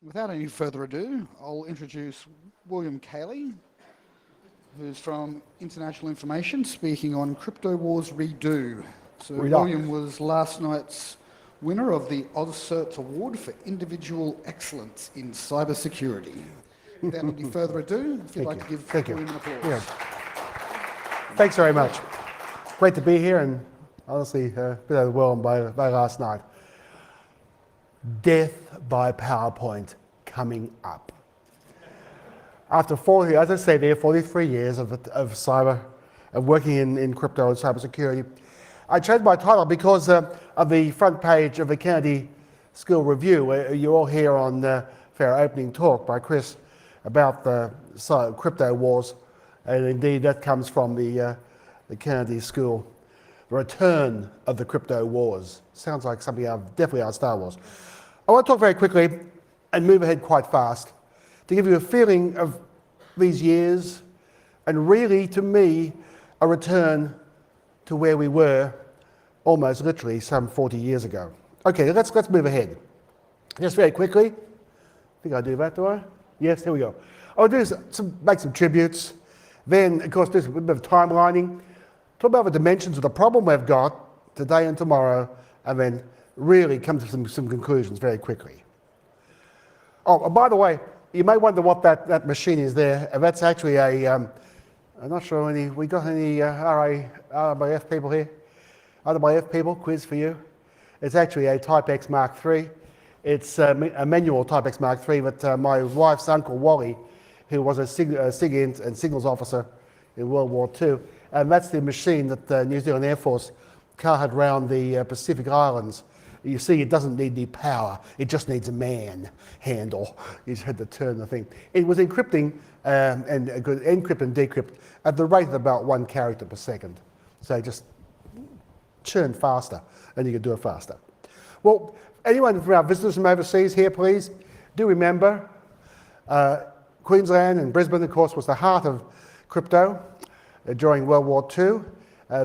Without any further ado, I'll introduce William Caelli, who's from International Information, speaking on Cryptowars Redo. So Redux. William was last night's winner of the AusCERT Award for Individual Excellence in Cybersecurity. Without any further ado, if you'd like to give William an applause. Yeah. Thanks very much. Great to be here, and honestly, a bit overwhelmed by last night. Death by PowerPoint coming up. After 40, as I say there, 43 years of working in crypto and cybersecurity, I changed my title because of the front page of the Kennedy School Review, where you all hear on for our opening talk by Chris about the crypto wars, and indeed that comes from the Kennedy School, the return of the crypto wars. Sounds like something definitely out of Star Wars. I want to talk very quickly and move ahead quite fast to give you a feeling of these years and really, to me, a return to where we were almost literally some 40 years ago. Okay, let's move ahead. Just very quickly. I think I do that, do I? Yes, here we go. I'll do make some tributes. Then, of course, do a bit of timelining. Talk about the dimensions of the problem we've got today and tomorrow, and then really come to some conclusions very quickly. Oh, by the way, you may wonder what that machine is there. That's actually a, I'm not sure we got any RAF people here? RAF people, quiz for you. It's actually a Type X Mark III. It's a manual Type X Mark III that my wife's uncle, Wally, who was a SIG and signals officer in World War II, and that's the machine that the New Zealand Air Force carted around the Pacific Islands. You see, it doesn't need any power. It just needs a man handle. You just had to turn the thing. It was encrypting and could encrypt and decrypt at the rate of about 1 character per second. So just churn faster, and you could do it faster. Well, anyone from our visitors from overseas here, please, do remember Queensland and Brisbane, of course, was the heart of crypto during World War II.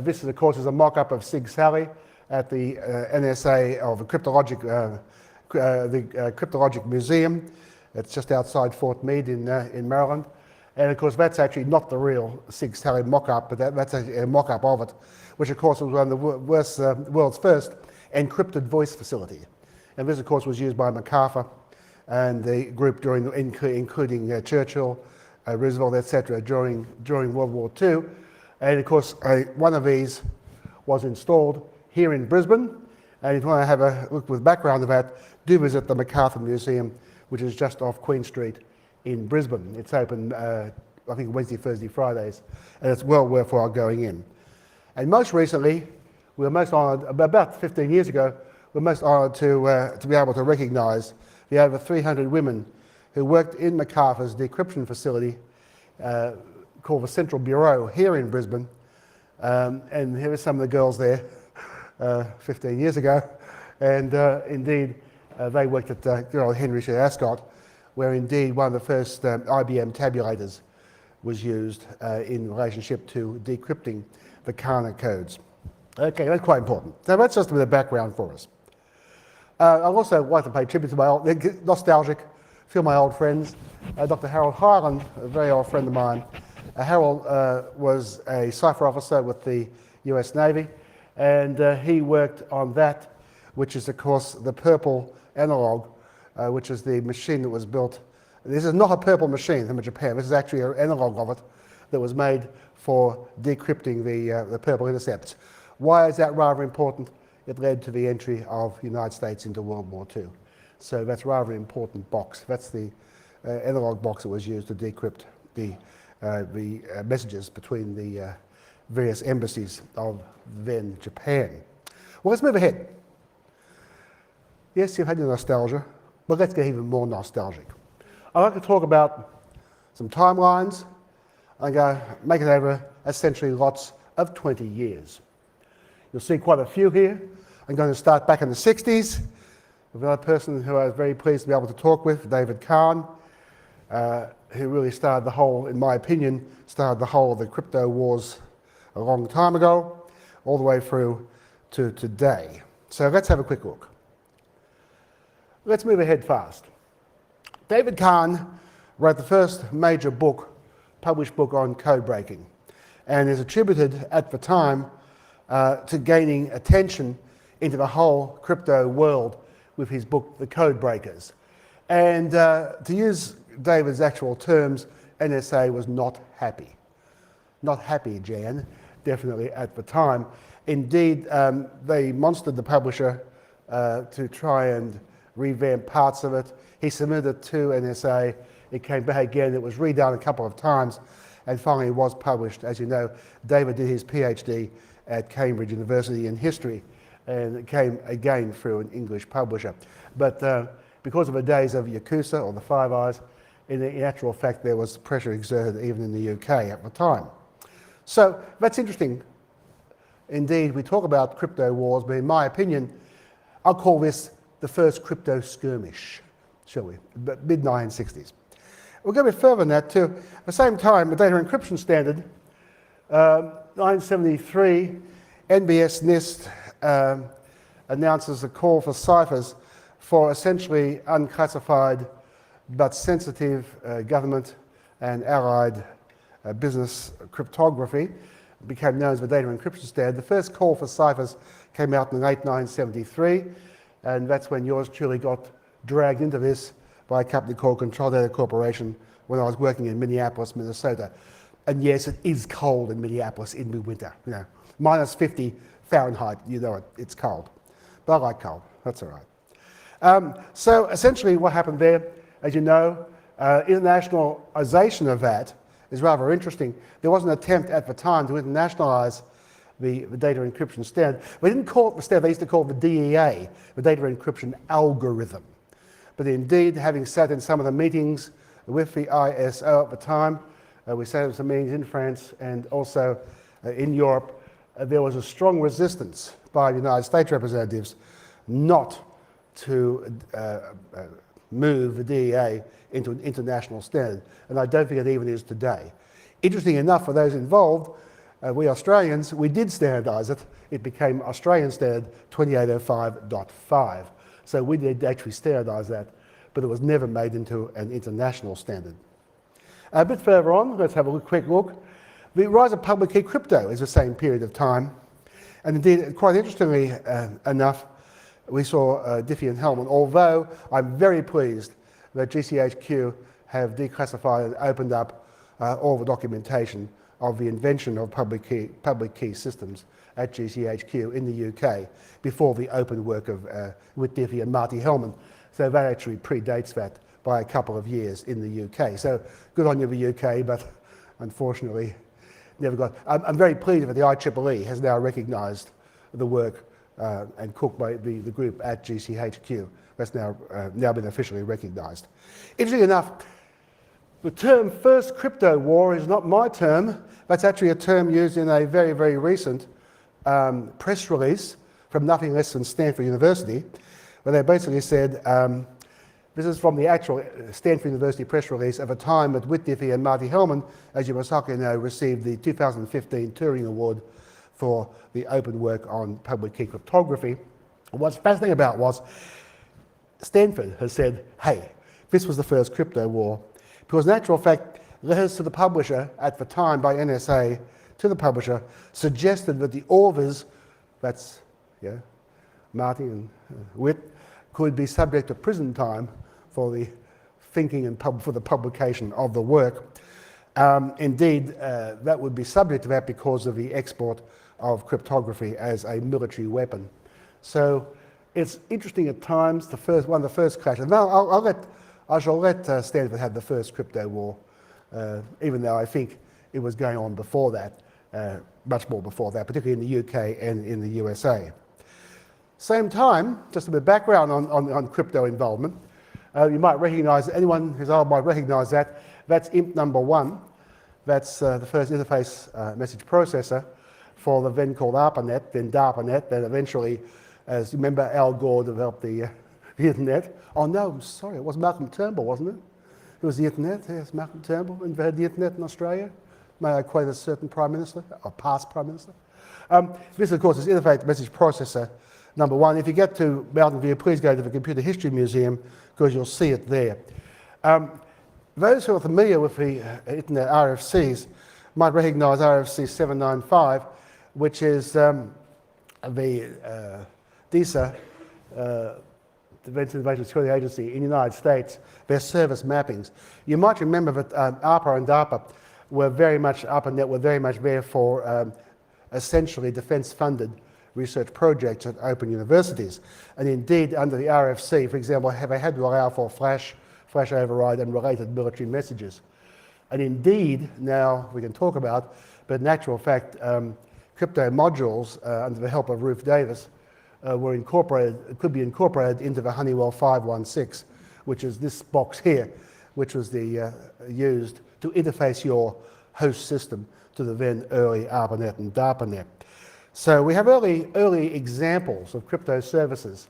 This, of course, is a mock-up of Sig Sally at the NSA, of the Cryptologic Museum. It's just outside Fort Meade in Maryland. And of course, that's actually not the real Sig Sally mock-up, but that's a mock-up of it, which of course was one of the world's first encrypted voice facility. And this, of course, was used by MacArthur and the group including Churchill, Roosevelt, etc., during World War II. And of course, one of these was installed here in Brisbane, and if you want to have a look with background of that, do visit the MacArthur Museum, which is just off Queen Street in Brisbane. It's open, I think, Wednesday, Thursday, Fridays, and it's well worthwhile going in. And most recently, we were most honoured, about 15 years ago, we were most honoured to be able to recognise the over 300 women who worked in MacArthur's decryption facility called the Central Bureau here in Brisbane. And here are some of the girls there 15 years ago. And indeed, they worked at good old Henry C. Ascot, where indeed one of the first IBM tabulators was used in relationship to decrypting the Kana codes. Okay, that's quite important. So that's just a bit of background for us. I'd also like to pay tribute to my nostalgic, feel my old friends. Dr. Harold Hyland, a very old friend of mine. Harold was a cipher officer with the US Navy, and he worked on that, which is, of course, the purple analog, which is the machine that was built. This is not a purple machine from Japan. This is actually an analog of it that was made for decrypting the purple intercepts. Why is that rather important? It led to the entry of the United States into World War II. So that's rather an important box. That's the analog box that was used to decrypt the messages between the various embassies of then Japan. Well, let's move ahead. Yes, you've had your nostalgia, but let's get even more nostalgic. I'd like to talk about some timelines. I'm going to make it over essentially lots of 20 years. You'll see quite a few here. I'm going to start back in the 60s with another person who I was very pleased to be able to talk with, David Kahn, who really started the whole, in my opinion, started the whole of the crypto wars a long time ago, all the way through to today. So let's have a quick look. Let's move ahead fast. David Kahn wrote the first major book, published book on code breaking, and is attributed at the time to gaining attention into the whole crypto world with his book, The Code Breakers. And to use David's actual terms, NSA was not happy. Not happy, Jan, definitely at the time. Indeed, they monstered the publisher to try and revamp parts of it. He submitted it to NSA. It came back again. It was redone a couple of times, and finally it was published. As you know, David did his PhD at Cambridge University in history, and it came again through an English publisher. But because of the days of Yakuza or the Five Eyes, in actual fact there was pressure exerted even in the UK at the time. So that's interesting. Indeed, we talk about crypto wars, but in my opinion, I'll call this the first crypto skirmish, shall we? Mid-1960s. We'll go a bit further than that too. At the same time, the data encryption standard, 1973, NBS NIST announces a call for ciphers for essentially unclassified but sensitive government and allied business cryptography. It became known as the data encryption standard. The first call for ciphers came out in late 1973, and that's when yours truly got dragged into this by a company called Control Data Corporation when I was working in Minneapolis, Minnesota. And yes, it is cold in Minneapolis in midwinter. You know, minus 50 Fahrenheit, you know it's cold. But I like cold, that's all right. So essentially what happened there, as you know, internationalization of that is rather interesting. There was an attempt at the time to internationalize the data encryption standard. We didn't call it the standard, they used to call it the DEA, the data encryption algorithm. But indeed, having sat in some of the meetings with the ISO at the time, we sat in some meetings in France and also in Europe, there was a strong resistance by the United States representatives not to move the DEA into an international standard, and I don't think it even is today. Interesting enough, for those involved, we Australians, we did standardise it. It became Australian Standard 2805.5. So we did actually standardise that, but it was never made into an international standard. A bit further on, let's have a quick look. The rise of public key crypto is the same period of time, and indeed, quite interestingly enough, we saw Diffie and Hellman, although I'm very pleased that GCHQ have declassified and opened up all the documentation of the invention of public key systems at GCHQ in the UK before the open work of with Diffie and Marty Hellman. So that actually predates that by a couple of years in the UK. So good on you, the UK, but unfortunately never got. I'm very pleased that the IEEE has now recognised the work and cooked by the group at GCHQ. That's now been officially recognised. Interesting enough, the term first crypto war is not my term. That's actually a term used in a very, very recent press release from nothing less than Stanford University, where they basically said, this is from the actual Stanford University press release of a time that Whit Diffie and Marty Hellman, as you must know, received the 2015 Turing Award for the open work on public key cryptography. What's fascinating about was Stanford has said, hey, this was the first crypto war, because in actual fact, letters to the publisher at the time by NSA to the publisher suggested that the authors, that's Marty and Whit, could be subject to prison time for the thinking and for the publication of the work. Indeed, that would be subject to that because of the export of cryptography as a military weapon. So it's interesting at times, one of the first clashes. Now I shall let Stanford have the first crypto war, even though I think it was going on before that, much more before that, particularly in the UK and in the USA. Same time, just a bit of background on crypto involvement. You might recognise, anyone who's old might recognise that. That's IMP number 1. That's the first interface message processor for the then called ARPANET, then DARPANET, then eventually, as you remember, Al Gore developed the internet. Oh no, I'm sorry, it was Malcolm Turnbull, wasn't it? It was the internet, yes, Malcolm Turnbull invented the internet in Australia. May I quote a certain Prime Minister, or past Prime Minister? This, of course, is interface message processor number 1. If you get to Mountain View, please go to the Computer History Museum because you'll see it there. Those who are familiar with the Internet RFCs might recognize RFC 795, which is the DISA, Defense Information Security Agency in the United States, their service mappings. You might remember that ARPA and DARPA were very much, ARPANET were very much there for essentially defence-funded research projects at open universities. And indeed, under the RFC, for example, they had to allow for flash override and related military messages. And indeed, now we can talk about, but in actual fact, crypto modules under the help of Ruth Davis were incorporated, could be incorporated into the Honeywell 516, which is this box here, which was used to interface your host system to the then early ARPANET and DARPANET. So we have early examples of crypto services.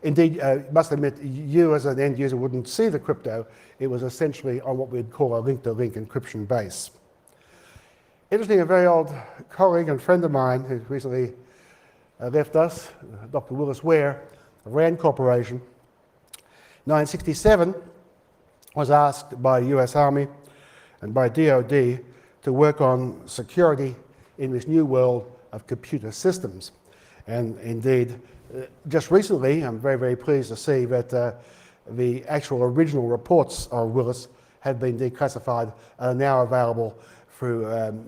Indeed, must admit, you as an end user wouldn't see the crypto. It was essentially on what we'd call a link-to-link encryption base. Interesting, a very old colleague and friend of mine who recently left us, Dr. Willis Ware of Rand Corporation, 1967, was asked by the US Army and by DOD to work on security in this new world of computer systems. And indeed, just recently, I'm very, very pleased to see that the actual original reports of Willis have been declassified and are now available through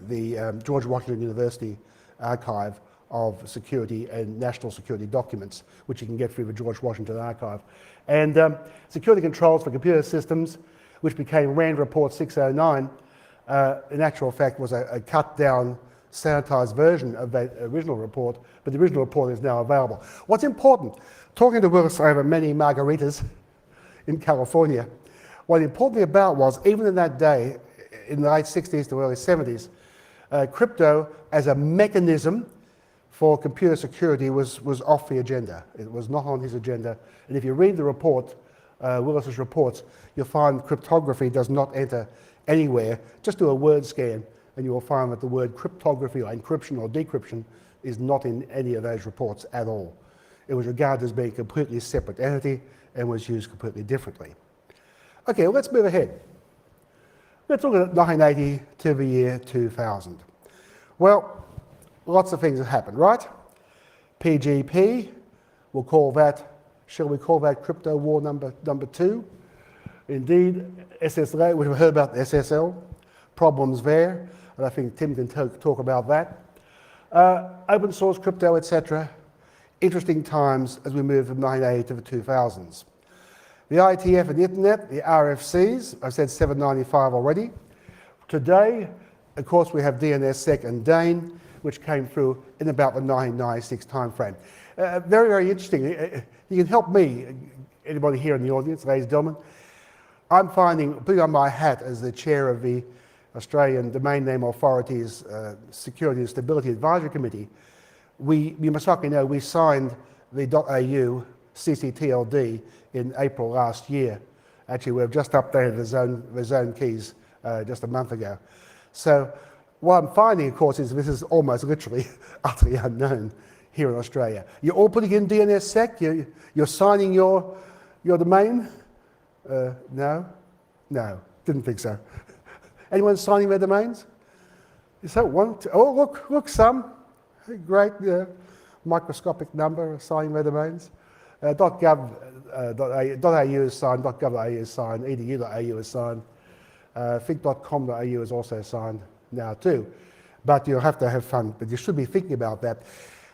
the George Washington University Archive of Security and National Security Documents, which you can get through the George Washington Archive. And security controls for computer systems, which became Rand Report 609, in actual fact was a cut down, sanitized version of that original report, but the original report is now available. What's important, talking to Willis over many margaritas in California, what important about was, even in that day, in the late 60s to early 70s, crypto as a mechanism for computer security was off the agenda. It was not on his agenda. And if you read the report, Willis's reports, you'll find cryptography does not enter anywhere. Just do a word scan and you will find that the word cryptography or encryption or decryption is not in any of those reports at all. It was regarded as being a completely separate entity and was used completely differently. Okay, well, let's move ahead. Let's look at 1980 to the year 2000. Well, lots of things have happened, right? PGP, we'll call that, shall we call that crypto war number 2? Indeed, SSL, we've heard about SSL, problems there, and I think Tim can talk about that. Open source crypto, etc. Interesting times as we move from 1980 to the 2000s. The IETF and the Internet, the RFCs, I've said 795 already. Today, of course, we have DNSSEC and DANE, which came through in about the 1996 timeframe. Very, very interesting. You can help me, anybody here in the audience, ladies and gentlemen. I'm finding, putting on my hat as the chair of the Australian Domain Name Authority's Security and Stability Advisory Committee, you must likely know we signed the .au CCTLD in April last year. Actually, we've just updated the zone keys just a month ago. So what I'm finding, of course, is this is almost literally utterly unknown here in Australia. You're all putting in DNSSEC? You're signing your domain? No? No, didn't think so. Anyone signing their domains? Is that one? Oh, look, some. Great, microscopic number of signing their domains. .gov.au is signed, .gov.au is signed, edu.au is signed, think.com.au is also signed now too. But you'll have to have fun, but you should be thinking about that.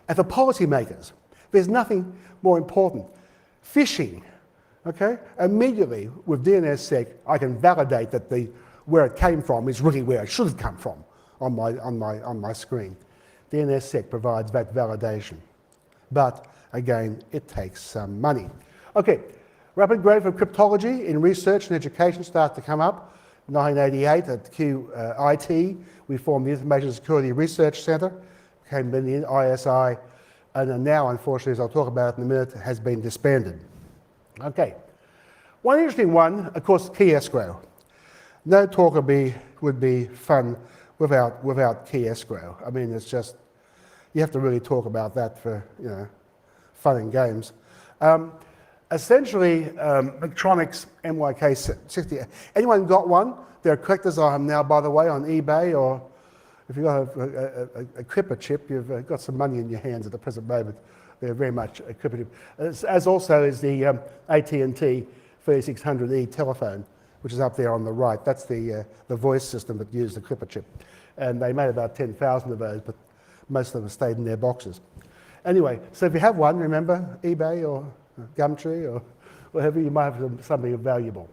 And for policymakers, there's nothing more important. Phishing, okay? Immediately with DNSSEC, I can validate that where it came from is really where it should have come from on my screen. DNSSEC provides that validation. But again, it takes some money. Okay, rapid growth of cryptology in research and education started to come up. 1988 at QIT, we formed the Information Security Research Centre, became the ISI, and now, unfortunately, as I'll talk about in a minute, has been disbanded. Okay, one interesting one, of course, key escrow. No talk would be fun without key escrow. I mean, it's just, you have to really talk about that for, fun and games. essentially, electronics MYK60. Anyone got one? There are collectors of them now, by the way, on eBay, or if you've got a Clipper chip, you've got some money in your hands at the present moment. They're very much a Clipper chip. As also is the AT&T 3600E telephone, which is up there on the right. That's the voice system that used the Clipper chip. And they made about 10,000 of those, but most of them have stayed in their boxes. Anyway, so if you have one, remember, eBay or Gumtree or whatever, you might have something valuable.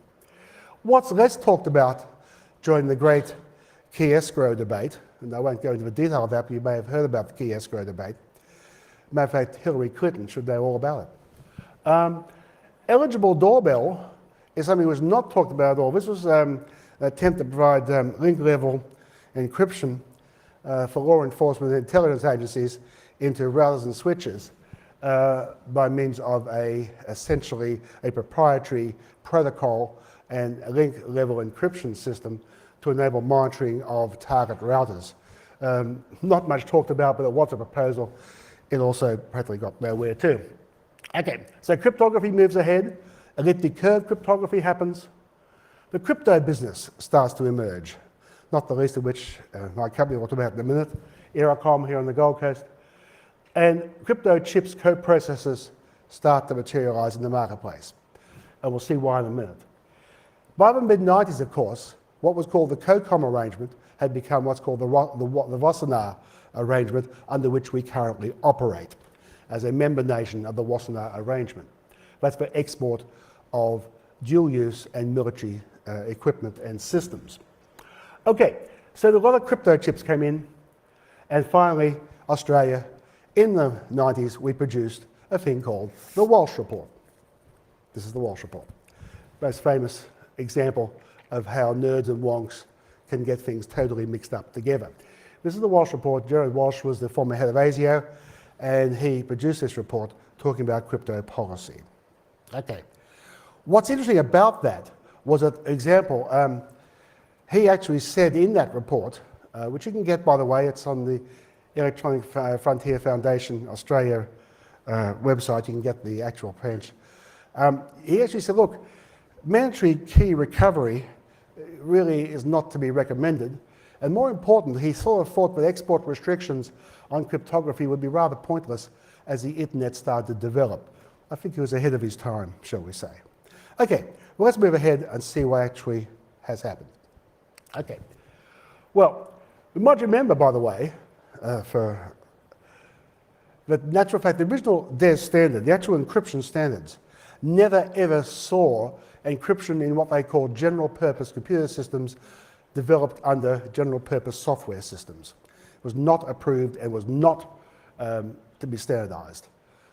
What's less talked about during the great key escrow debate, and I won't go into the detail of that, but you may have heard about the key escrow debate. Matter of fact, Hillary Clinton should know all about it. Eligible doorbell is something that was not talked about at all. This was an attempt to provide link-level encryption for law enforcement and intelligence agencies into routers and switches by means of essentially a proprietary protocol and a link-level encryption system to enable monitoring of target routers. Not much talked about, but it was a proposal. It also practically got nowhere too. Okay, so cryptography moves ahead. Elliptic curve cryptography happens. The crypto business starts to emerge, not the least of which my company will talk about in a minute, Eracom here on the Gold Coast. And crypto chips, co-processors start to materialize in the marketplace. And we'll see why in a minute. By the mid-90s, of course, what was called the COCOM arrangement had become what's called the Wassenaar arrangement, under which we currently operate as a member nation of the Wassenaar arrangement. That's for export of dual-use and military equipment and systems. Okay, so a lot of crypto chips came in, and finally, Australia, in the 90s, we produced a thing called the Walsh Report. This is the Walsh Report. Most famous example of how nerds and wonks can get things totally mixed up together. This is the Walsh Report. Gerard Walsh was the former head of ASIO, and he produced this report talking about crypto policy. Okay. What's interesting about that was an example. He actually said in that report, which you can get, by the way, it's on the Electronic Frontier Foundation Australia website, you can get the actual branch. He actually said, look, mandatory key recovery really is not to be recommended. And more important, he sort of thought that export restrictions on cryptography would be rather pointless as the internet started to develop. I think he was ahead of his time, shall we say. Okay, well, let's move ahead and see what actually has happened. Okay, well, you might remember, by the way, for the natural fact, the original DES standard, the actual encryption standards, never ever saw encryption in what they call general purpose computer systems developed under general purpose software systems. It was not approved and was not to be standardized.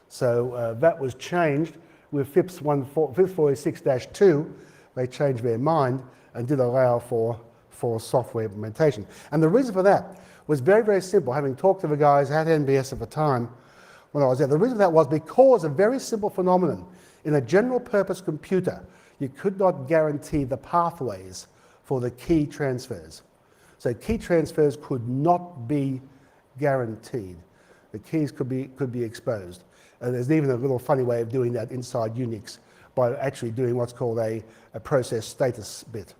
So that was changed with FIPS 46-2. They changed their mind and did allow for software implementation. And the reason for that was very, very simple. Having talked to the guys at NBS at the time when I was there, the reason for that was because a very simple phenomenon. In a general purpose computer, you could not guarantee the pathways for the key transfers. So key transfers could not be guaranteed. The keys could be exposed. And there's even a little funny way of doing that inside Unix by actually doing what's called a process status bit.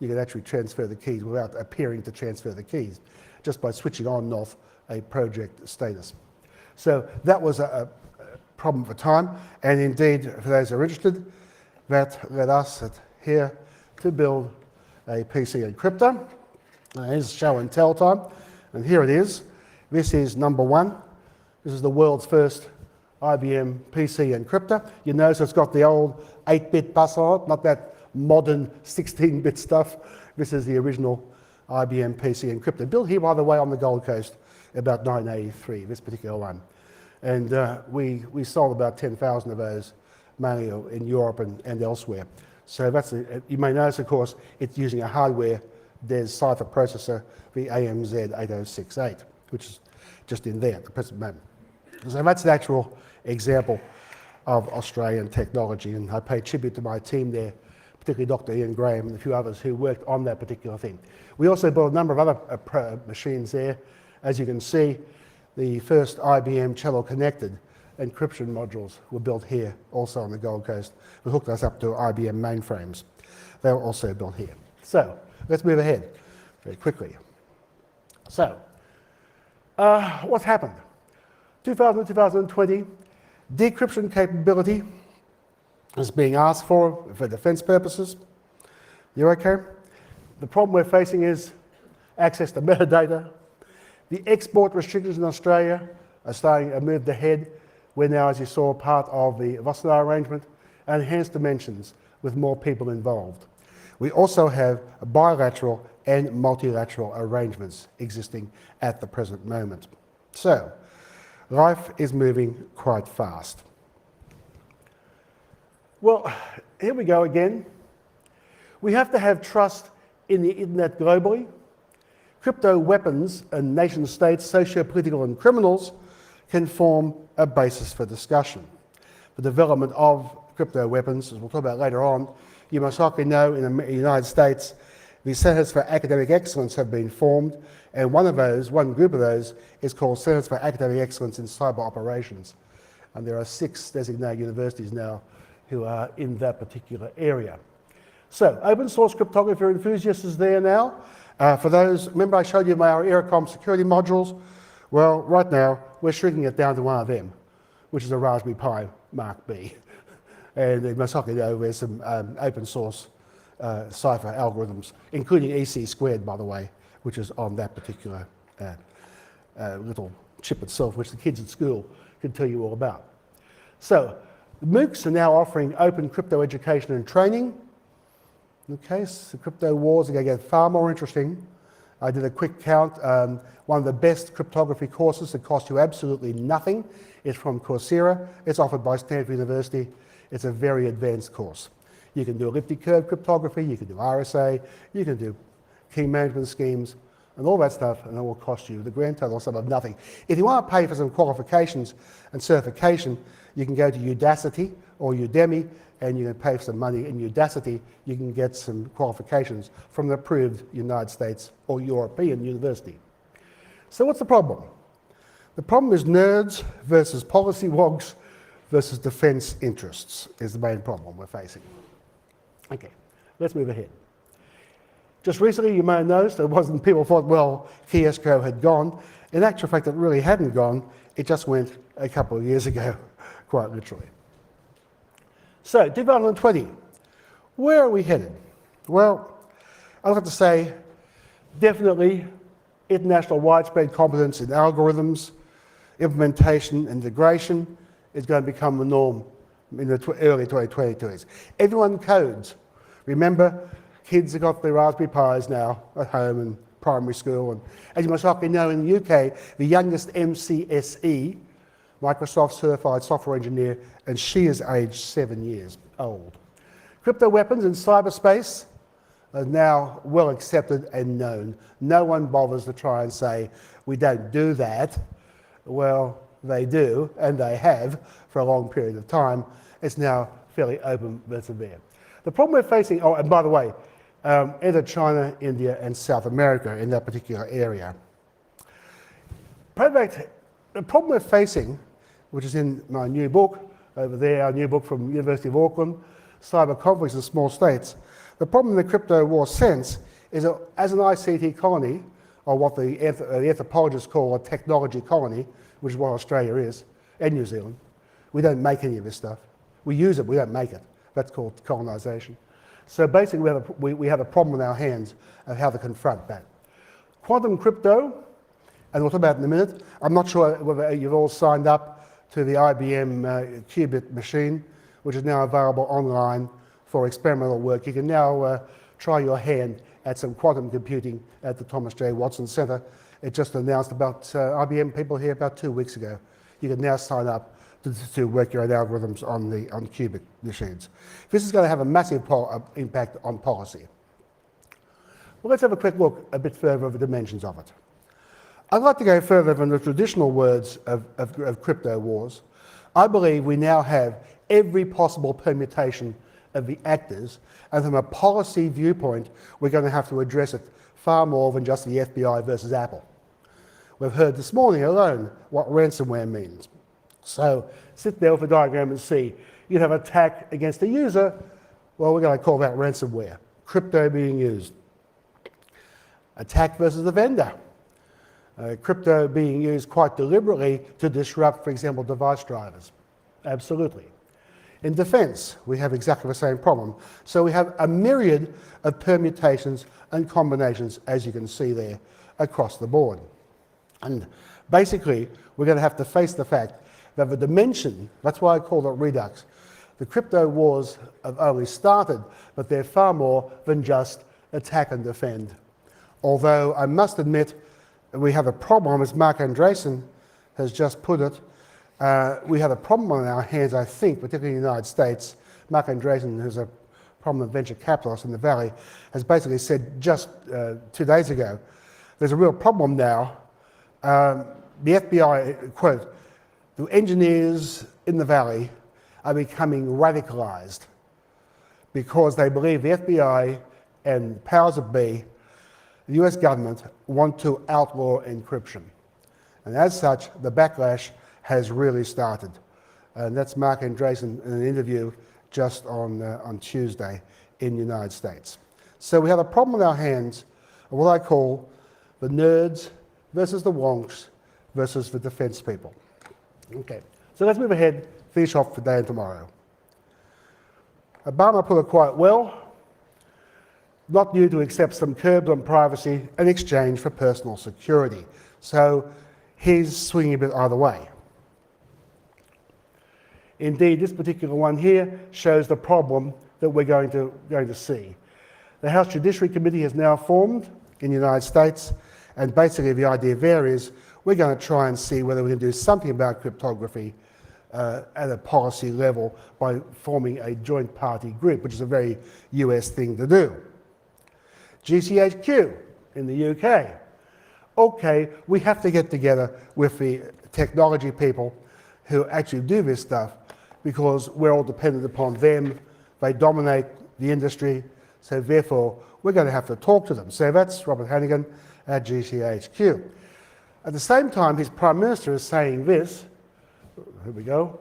You can actually transfer the keys without appearing to transfer the keys, just by switching on and off a project status. So that was a problem for time, and indeed, for those who are interested, that led us here to build a PC encryptor. Here's show and tell time, and here it is. This is number one. This is the world's first IBM PC encryptor. You notice it's got the old 8-bit bus on it, not that modern 16-bit stuff. This is the original IBM PC encryptor, built here, by the way, on the Gold Coast about 1983, this particular one. And we sold about 10,000 of those, mainly in Europe and elsewhere. So that's you may notice, of course, it's using a hardware DES cipher processor, the AMZ 8068, which is just in there at the present moment. So that's the actual example of Australian technology, and I pay tribute to my team there, particularly Dr. Ian Graham and a few others who worked on that particular thing. We also built a number of other machines there. As you can see, the first IBM Cello Connected encryption modules were built here, also on the Gold Coast. We hooked us up to IBM mainframes. They were also built here. So let's move ahead very quickly. So what's happened? 2020, decryption capability is being asked for defense purposes. You okay? The problem we're facing is access to metadata. The export restrictions in Australia are starting to move ahead. We're now, as you saw, part of the Vostar arrangement and enhanced dimensions with more people involved. We also have bilateral and multilateral arrangements existing at the present moment. So, life is moving quite fast. Well, here we go again. We have to have trust in the internet globally. Crypto weapons and nation states, socio-political and criminals, can form a basis for discussion. The development of crypto weapons, as we'll talk about later on, you must likely know in the United States, the Centers for Academic Excellence have been formed, and one group of those is called Centers for Academic Excellence in Cyber Operations. And there are 6 designated universities now who are in that particular area. So, open source cryptography enthusiasts is there now. For those, remember I showed you our ERICOM security modules? Well, right now, we're shrinking it down to one of them, which is a Raspberry Pi Mark B. And you must likely know there's some open source cipher algorithms, including EC squared, by the way, which is on that particular little chip itself, which the kids at school can tell you all about. So, the MOOCs are now offering open crypto education and training. Okay, so crypto wars are going to get far more interesting. I did a quick count. One of the best cryptography courses that cost you absolutely nothing is from Coursera. It's offered by Stanford University. It's a very advanced course. You can do elliptic curve cryptography, you can do RSA, you can do key management schemes, and all that stuff, and it will cost you the grand total sum of nothing. If you want to pay for some qualifications and certification, you can go to Udacity or Udemy, and you can pay for some money. In Udacity, you can get some qualifications from an approved United States or European university. So what's the problem? The problem is nerds versus policy wogs versus defense interests is the main problem we're facing. Okay, let's move ahead. Just recently, you may have noticed, people thought, well, key escrow had gone. In actual fact, it really hadn't gone. It just went a couple of years ago, quite literally. So, 2020, where are we headed? Well, I'd have to say, definitely international widespread competence in algorithms, implementation, integration is going to become the norm in the early 2022s. Everyone codes. Remember, kids have got their Raspberry Pis now at home in primary school, and as you must likely know, in the UK, the youngest MCSE, Microsoft Certified Software Engineer, and she is aged 7 years old. Crypto weapons in cyberspace are now well accepted and known. No one bothers to try and say, we don't do that. Well, they do, and they have for a long period of time. It's now fairly open and severe. The problem we're facing, oh, and by the way, enter China, India, and South America in that particular area. The problem we're facing, which is in my new book, over there, our new book from University of Auckland, Cyber Conflicts in Small States. The problem in the crypto war sense is that as an ICT colony, or what the anthropologists call a technology colony, which is what Australia is, and New Zealand, we don't make any of this stuff. We use it, we don't make it. That's called colonisation. So basically we have a problem in our hands of how to confront that. Quantum crypto, and we'll talk about it in a minute. I'm not sure whether you've all signed up to the IBM qubit machine, which is now available online for experimental work. You can now try your hand at some quantum computing at the Thomas J. Watson Centre. It just announced about IBM people here about 2 weeks ago. You can now sign up to work your own algorithms on qubit machines. This is going to have a massive impact on policy. Well, let's have a quick look a bit further at the dimensions of it. I'd like to go further than the traditional words of crypto wars. I believe we now have every possible permutation of the actors, and from a policy viewpoint, we're going to have to address it far more than just the FBI versus Apple. We've heard this morning alone what ransomware means. So sit there with a diagram and see. You'd have attack against the user. Well, we're going to call that ransomware. Crypto being used. Attack versus the vendor. Crypto being used quite deliberately to disrupt, for example, device drivers. Absolutely. In defense, we have exactly the same problem. So we have a myriad of permutations and combinations, as you can see there, across the board. And basically, we're going to have to face the fact that the dimension, that's why I call it Redux, the crypto wars have only started, but they're far more than just attack and defend. Although I must admit, we have a problem, as Mark Andreessen has just put it, we have a problem on our hands, I think, particularly in the United States. Mark Andreessen, who's a prominent venture capitalist in the Valley, has basically said just 2 days ago, there's a real problem now. The FBI, quote, the engineers in the Valley are becoming radicalized because they believe the FBI and powers that be, the US government, want to outlaw encryption. And as such, the backlash has really started. And that's Mark Andreessen in an interview just on Tuesday in the United States. So we have a problem on our hands of what I call the nerds versus the wonks versus the defense people. Okay, so let's move ahead, finish off today and tomorrow. Obama put it quite well. Not new to accept some curbs on privacy in exchange for personal security. So he's swinging a bit either way. Indeed, this particular one here shows the problem that we're going to see. The House Judiciary Committee has now formed in the United States, and basically the idea there is we're going to try and see whether we can do something about cryptography at a policy level by forming a joint party group, which is a very US thing to do. GCHQ in the UK. Okay, we have to get together with the technology people who actually do this stuff because we're all dependent upon them. They dominate the industry, so therefore we're going to have to talk to them. So that's Robert Hannigan at GCHQ. At the same time, his Prime Minister is saying this. Here we go.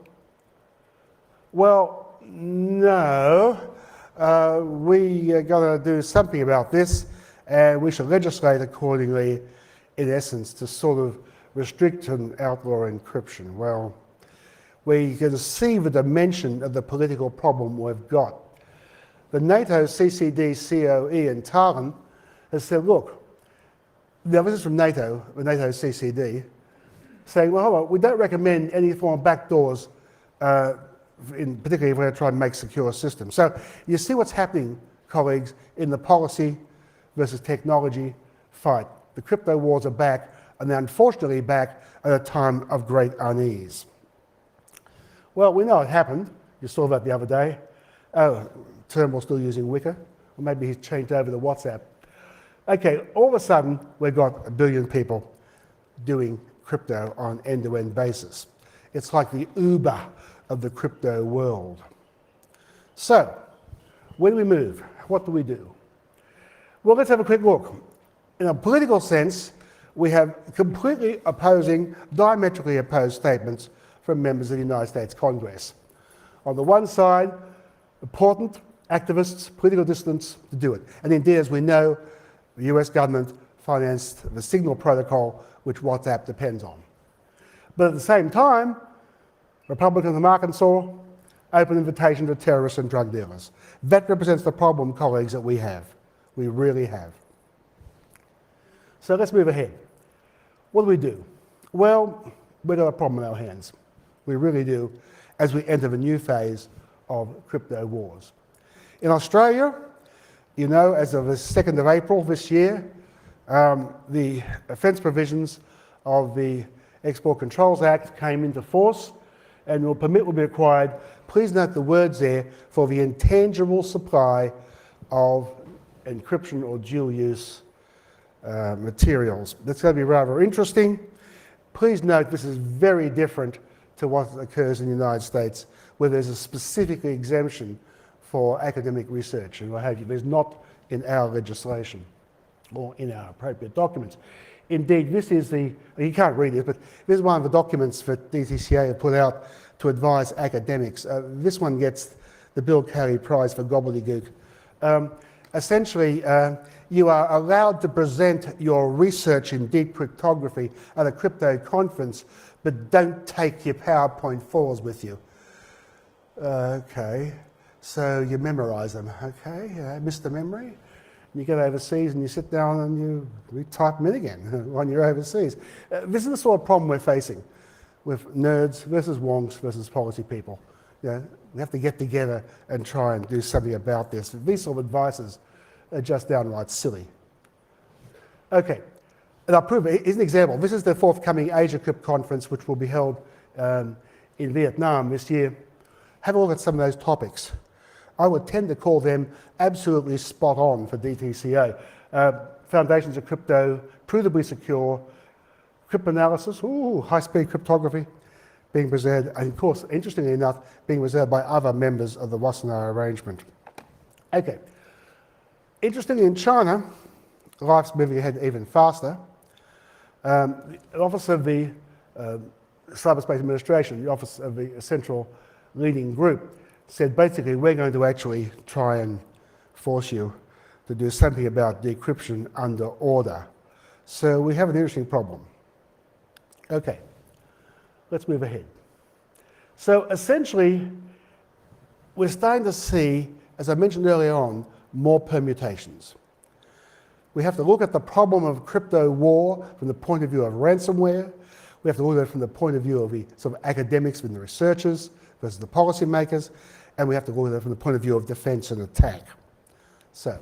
Well, no, we got to do something about this, and we should legislate accordingly, in essence, to sort of restrict and outlaw encryption. Well, we can see the dimension of the political problem we've got. The NATO CCD COE in Tallinn has said, look, now this is from NATO, the NATO CCD, saying, well, hold on, we don't recommend any form of backdoors, particularly if we're going to try and make secure systems. So you see what's happening, colleagues, in the policy versus technology fight. The crypto wars are back, and they're unfortunately back at a time of great unease. Well, we know it happened. You saw that the other day. Oh, Turnbull's still using Wicker, or maybe he's changed over to WhatsApp. Okay, all of a sudden, we've got 1 billion people doing crypto on an end-to-end basis. It's like the Uber of the crypto world. So, when we move, what do we do? Well, let's have a quick look. In a political sense, we have completely opposing, diametrically opposed statements from members of the United States Congress. On the one side, important activists, political dissidents to do it. And indeed, as we know, the US government financed the Signal protocol, which WhatsApp depends on. But at the same time, Republicans from Arkansas, open invitation to terrorists and drug dealers. That represents the problem, colleagues, that we have. We really have. So let's move ahead. What do? Well, we've got a problem in our hands. We really do, as we enter the new phase of crypto wars. In Australia, you know, as of the 2nd of April this year, the offence provisions of the Export Controls Act came into force, and a permit will be required. Please note the words there, for the intangible supply of encryption or dual use materials. That's going to be rather interesting. Please note this is very different to what occurs in the United States, where there's a specific exemption for academic research and what have you. There's not in our legislation or in our appropriate documents. indeed, this is the, you can't read it, but this is one of the documents that DTCA have put out to advise academics. This one gets the Bill Caelli Prize for gobbledygook. Essentially, you are allowed to present your research in deep cryptography at a crypto conference, but don't take your PowerPoint 4s with you. Okay, so you memorize them, okay, Mr. Memory. You get overseas and you sit down and you retype them in again when you're overseas. This is the sort of problem we're facing with nerds versus wonks versus policy people. You know, we have to get together and try and do something about this. These sort of advices are just downright silly. Okay, and I'll prove it. Here's an example. This is the forthcoming Asia Crypt conference, which will be held in Vietnam this year. Have a look at some of those topics. I would tend to call them absolutely spot on for DTCA. Foundations of crypto, provably secure, cryptanalysis, high-speed cryptography, being presented, and of course, interestingly enough, being presented by other members of the Wassenaar arrangement. Okay. Interestingly, in China, life's moving ahead even faster. The Office of the Cyberspace Administration, the Office of the Central Leading Group, said basically we're going to actually try and force you to do something about decryption under order. So we have an interesting problem. Okay, let's move ahead. So essentially, we're starting to see, as I mentioned earlier on, more permutations. We have to look at the problem of crypto war from the point of view of ransomware. We have to look at it from the point of view of the sort of academics and the researchers versus the policymakers. And we have to look at it from the point of view of defense and attack. So,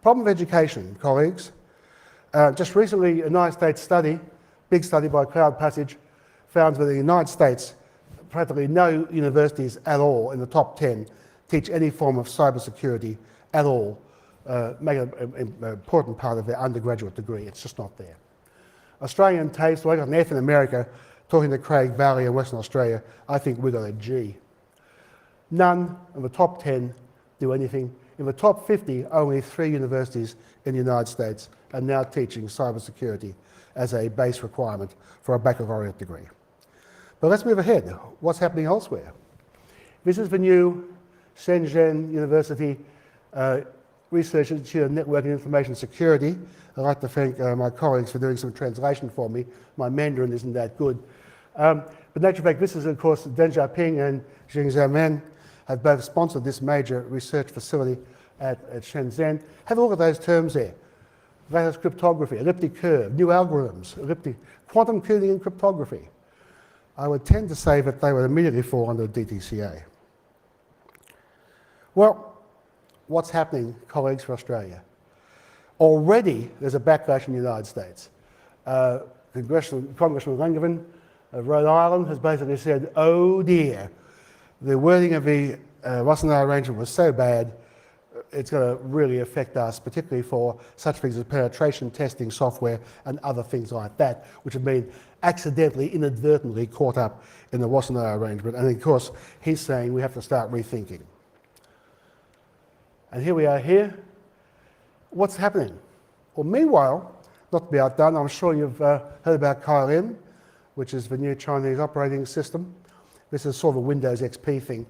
problem of education, colleagues. Just recently, a United States study, big study by Cloud Passage, found that in the United States, practically no universities at all in the top 10 teach any form of cybersecurity at all, make it an important part of their undergraduate degree. It's just not there. Australian taste, well, I got an F in America, talking to Craig Valley in Western Australia, I think we got a G. None of the top 10 do anything. In the top 50, only 3 universities in the United States are now teaching cybersecurity as a base requirement for a baccalaureate degree. But let's move ahead. What's happening elsewhere? This is the new Shenzhen University Research Institute of Network and Information Security. I'd like to thank my colleagues for doing some translation for me. My Mandarin isn't that good. But in actual fact, this is, of course, Deng Xiaoping and Xing Xiaomen have both sponsored this major research facility at Shenzhen. Have a look at those terms there. Lattice cryptography, elliptic curve, new algorithms, quantum computing and cryptography. I would tend to say that they would immediately fall under DTCA. Well, what's happening, colleagues, for Australia? Already there's a backlash in the United States. Congressman Langevin of Rhode Island has basically said, oh dear, the wording of the Wassenaar arrangement was so bad, it's going to really affect us, particularly for such things as penetration testing software and other things like that, which have been accidentally, inadvertently caught up in the Wassenaar arrangement. And of course, he's saying we have to start rethinking. And here we are here. What's happening? Well, meanwhile, not to be outdone, I'm sure you've heard about Caelli, which is the new Chinese operating system. This is sort of a Windows XP thing.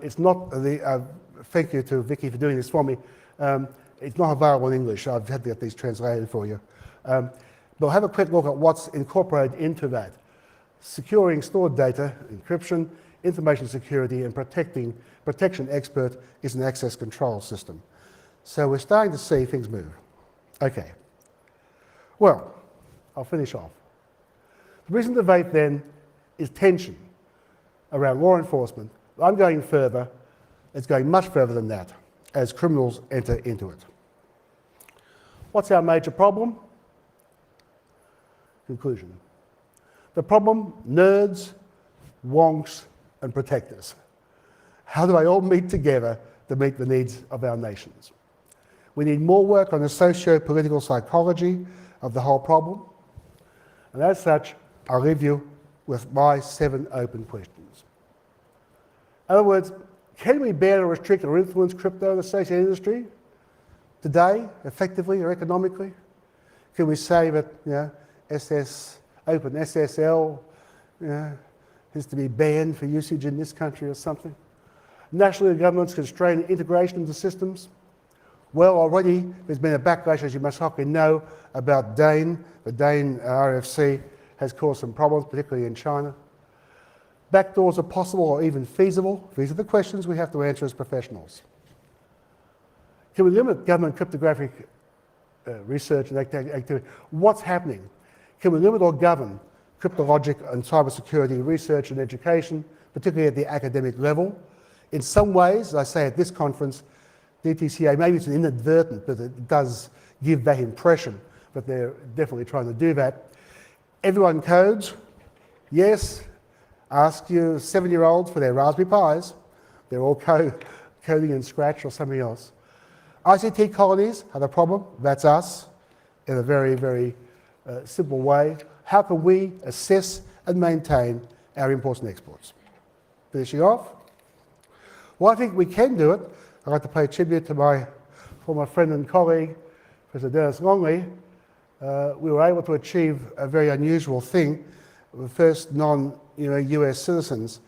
It's not the, thank you to Vicky for doing this for me. It's not available in English. I've had to get these translated for you. But have a quick look at what's incorporated into that. Securing stored data, encryption, information security, and protection expert is an access control system. So we're starting to see things move. Okay. Well, I'll finish off. The reason to debate then is tension around law enforcement. I'm going further. It's going much further than that as criminals enter into it. What's our major problem? Conclusion. The problem, nerds, wonks, and protectors. How do they all meet together to meet the needs of our nations? We need more work on the socio-political psychology of the whole problem. And as such, I'll leave you with my 7 open questions. In other words, can we bear to restrict or influence crypto and associated industry today, effectively or economically? Can we say that Open SSL is to be banned for usage in this country or something? National governments constrain integration into systems. Well, already there's been a backlash, as you must hopefully know, about Dane. The Dane RFC has caused some problems, particularly in China. Backdoors are possible or even feasible. These are the questions we have to answer as professionals. Can we limit government cryptographic research and activity? What's happening? Can we limit or govern cryptologic and cybersecurity research and education, particularly at the academic level? In some ways, as I say at this conference, DTCA, maybe it's an inadvertent, but it does give that impression that they're definitely trying to do that. Everyone codes. Yes, ask your 7-year-olds for their Raspberry Pis. They're all coding in Scratch or something else. ICT colonies have a problem. That's us in a very, very simple way. How can we assess and maintain our imports and exports? Finishing off. Well, I think we can do it. I'd like to pay tribute to my former friend and colleague, Professor Dennis Longley. We were able to achieve a very unusual thing. The first non-US citizens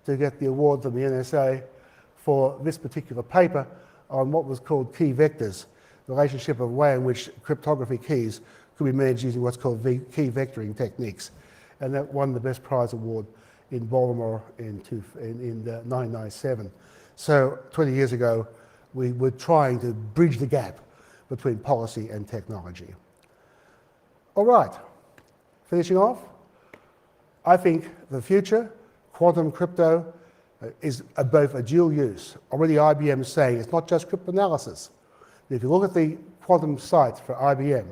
to get the award from the NSA for this particular paper on what was called key vectors, the relationship of the way in which cryptography keys could be managed using what's called key vectoring techniques. And that won the Best Prize Award in Baltimore in 1997. So 20 years ago, we were trying to bridge the gap between policy and technology. All right, finishing off. I think the future, quantum crypto, is both a dual use. Already IBM is saying it's not just cryptanalysis. If you look at the quantum sites for IBM,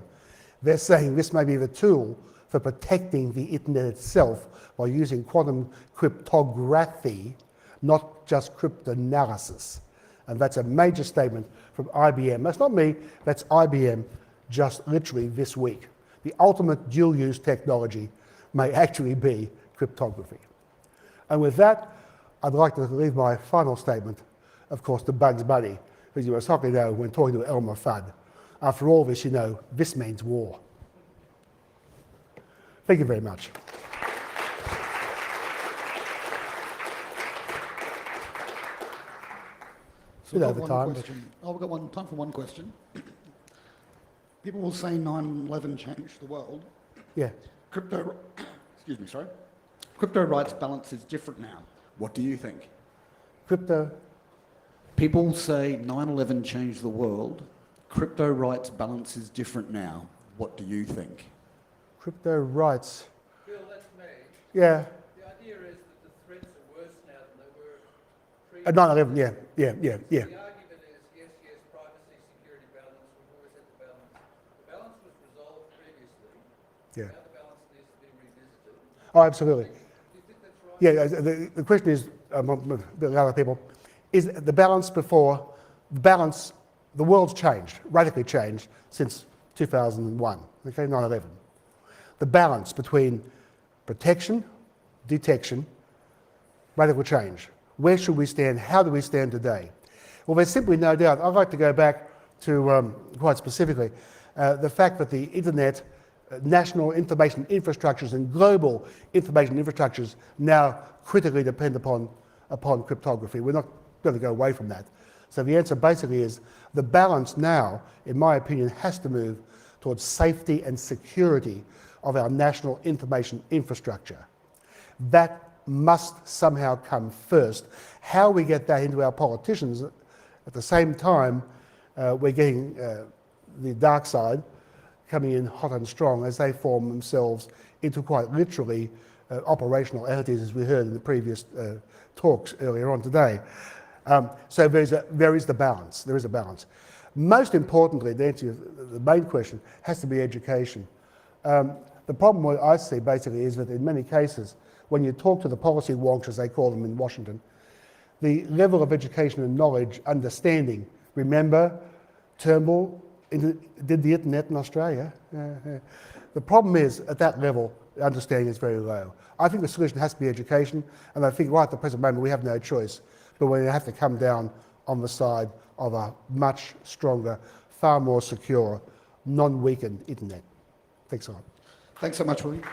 they're saying this may be the tool for protecting the internet itself by using quantum cryptography, not just cryptanalysis. And that's a major statement from IBM. That's not me, that's IBM just literally this week. The ultimate dual-use technology may actually be cryptography. And with that, I'd like to leave my final statement, of course, to Bugs Bunny, because you must hardly know when talking to Elmer Fudd. After all this, you know, this means war. Thank you very much. So we've got time for one question. People will say 9/11 changed the world. Yeah. Crypto rights balance is different now. What do you think? People say 9/11 changed the world. Crypto rights balance is different now. What do you think? Crypto rights. Bill, that's me. Yeah. The idea is that the threats are worse now than they were pre- 9/11, yeah. The argument is yes, privacy, security, balance. We've always had the balance. The balance was resolved previously. Yeah. Now the balance needs to be revisited. Oh, absolutely. Do you think that's right? Yeah, the question is, the other people, is the balance before, the world's changed, radically changed since 2001, okay, 9/11. The balance between protection, detection, radical change. Where should we stand? How do we stand today? Well, there's simply no doubt. I'd like to go back to, quite specifically, the fact that the internet, national information infrastructures and global information infrastructures now critically depend upon cryptography. We're not going to go away from that. So the answer basically is the balance now, in my opinion, has to move towards safety and security of our national information infrastructure. That must somehow come first. How we get that into our politicians, at the same time, we're getting the dark side coming in hot and strong as they form themselves into quite literally operational entities, as we heard in the previous talks earlier on today. So there is the balance. There is a balance. Most importantly, to answer the main question, has to be education. The problem what I see basically is that in many cases, when you talk to the policy wonks, as they call them in Washington, the level of education and knowledge, understanding, remember, Turnbull did the internet in Australia. The problem is, at that level, understanding is very low. I think the solution has to be education, and I think right at the present moment we have no choice, but we have to come down on the side of a much stronger, far more secure, non-weakened internet. Thanks a lot. Thanks so much, William.